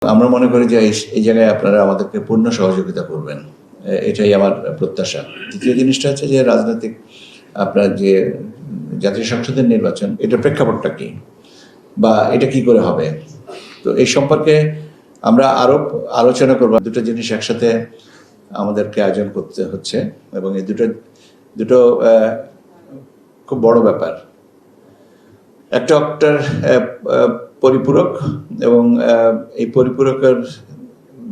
আমরা মনে করি যে এই জায়গায় আপনারা আমাদেরকে পূর্ণ সহযোগিতা করবেন, এটাই আমার প্রত্যাশা। দ্বিতীয় জিনিসটা হচ্ছে যে রাজনৈতিক আপনার যে জাতীয় সংসদের নির্বাচন, এটার প্রেক্ষাপটটা কি বা এটা কি করে হবে, তো এই সম্পর্কে আমরা আরো আলোচনা করব। দুটো জিনিস একসাথে আমাদেরকে আয়োজন করতে হচ্ছে এবং এই দুটো খুব বড় ব্যাপার। একটা পরিপূরক এবং এই পরিপূরকের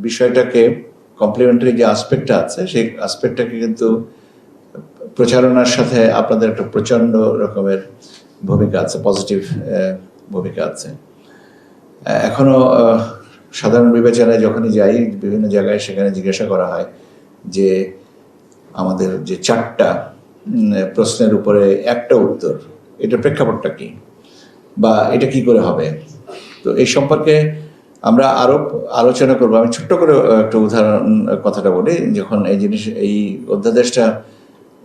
বিষয়টাকে কমপ্লিমেন্টারি যে আসপেক্টটা আছে সেই আসপেক্টটাকে কিন্তু প্রচারণার সাথে আপনাদের একটা প্রচণ্ড রকমের ভূমিকা আছে, পজিটিভ ভূমিকা আছে। এখনো সাধারণ বিবেচনায় যখনই যাই বিভিন্ন জায়গায় সেখানে জিজ্ঞাসা করা হয় যে আমাদের যে 4টা প্রশ্নের উপরে একটা উত্তর, এটার প্রেক্ষাপটটা কি বা এটা কি করে হবে, তো এই সম্পর্কে আমরা আরো আলোচনা করবো। আমি ছোট্ট করে একটা উদাহরণ কথাটা বলি। যখন এই অধ্যাদেশটা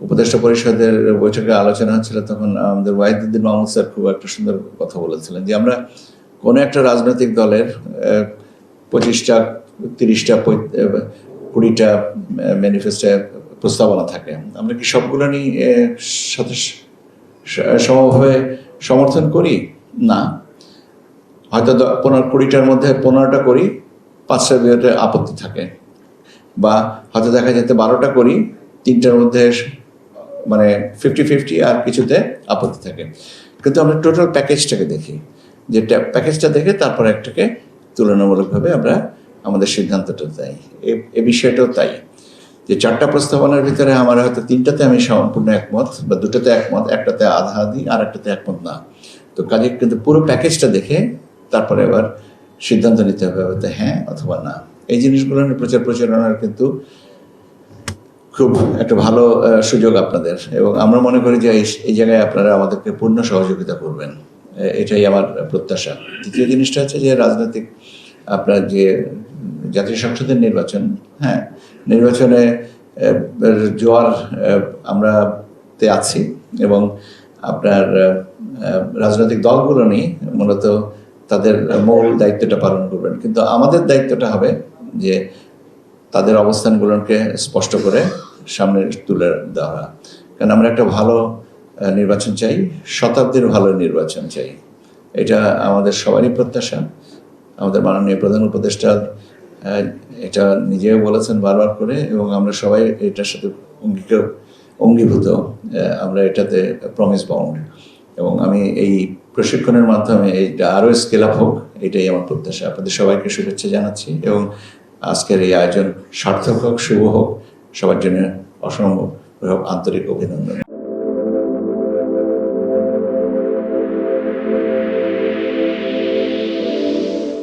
উপদেষ্টা পরিষদের বৈঠকে আলোচনা হচ্ছিল তখন আমাদের ওয়াহিদুদ্দিন মাহমুদ স্যার খুব একটা সুন্দর কথা বলেছিলেন যে আমরা কোনো একটা রাজনৈতিক দলের 25টা 30টা 20টা ম্যানিফেস্টো প্রস্তাবনা থাকে, আমরা কি সবগুলো নিয়ে সাথে সমভাবে সমর্থন করি? না, হয়তো 15-20টার মধ্যে 15টা করি, 5টার বিরুদ্ধে আপত্তি থাকে, বা হয়তো দেখা যেতে 12টা করি, 3টার মধ্যে মানে 50-50 আর কিছুতে আপত্তি থাকে। কিন্তু আমরা টোটাল প্যাকেজটাকে দেখি, যে প্যাকেজটা দেখে তারপর একটাকে তুলনামূলকভাবে আমরা আমাদের সিদ্ধান্তটা দেই। এ বিষয়টাও তাই, যে 4টা প্রস্তাবনার ভিতরে আমার হয়তো 3টাতে আমি সম্পূর্ণ একমত বা 2টাতে একমত, একটাতে আধা আধি আর একটাতে একমত না। তো কাজে কিন্তু পুরো প্যাকেজটা দেখে তারপরে আবার সিদ্ধান্ত নিতে হবে হয়তো হ্যাঁ অথবা না। এই জিনিসগুলো নিয়ে প্রচারণার কিন্তু খুব একটা ভালো সুযোগ আপনাদের, এবং আমরা মনে করি যে এই জায়গায় আপনারা আমাদেরকে পূর্ণ সহযোগিতা করবেন, এটাই আমার প্রত্যাশা। দ্বিতীয় জিনিসটা হচ্ছে যে রাজনৈতিক আপনার যে জাতীয় সংসদের নির্বাচন, হ্যাঁ, নির্বাচনে জোয়ার আমরা আছি এবং আপনার রাজনৈতিক দলগুলো নিয়ে মূলত তাদের মূল দায়িত্বটা পালন করবেন, কিন্তু আমাদের দায়িত্বটা হবে যে তাদের অবস্থানগুলোকে স্পষ্ট করে সামনে তুলে দেওয়া। কারণ আমরা একটা ভালো নির্বাচন চাই, শতাব্দীর ভালো নির্বাচন চাই, এটা আমাদের সবারই প্রত্যাশা। আমাদের মাননীয় প্রধান উপদেষ্টা এটা নিজেও বলেছেন বারবার করে, এবং আমরা সবাই এটার সাথে অঙ্গীভূত, আমরা এটাতে প্রমিস বাউন্ড, এবং আমি এই প্রশিক্ষণের মাধ্যমে এইটা আরও স্কেল আপ হোক, এটাই আমার প্রত্যাশা। আপনাদের সবাইকে শুভেচ্ছা জানাচ্ছি এবং আজকের এই আয়োজন সার্থক হোক, শুভ হোক, সবার জন্য অসম্ভব আন্তরিক অভিনন্দন।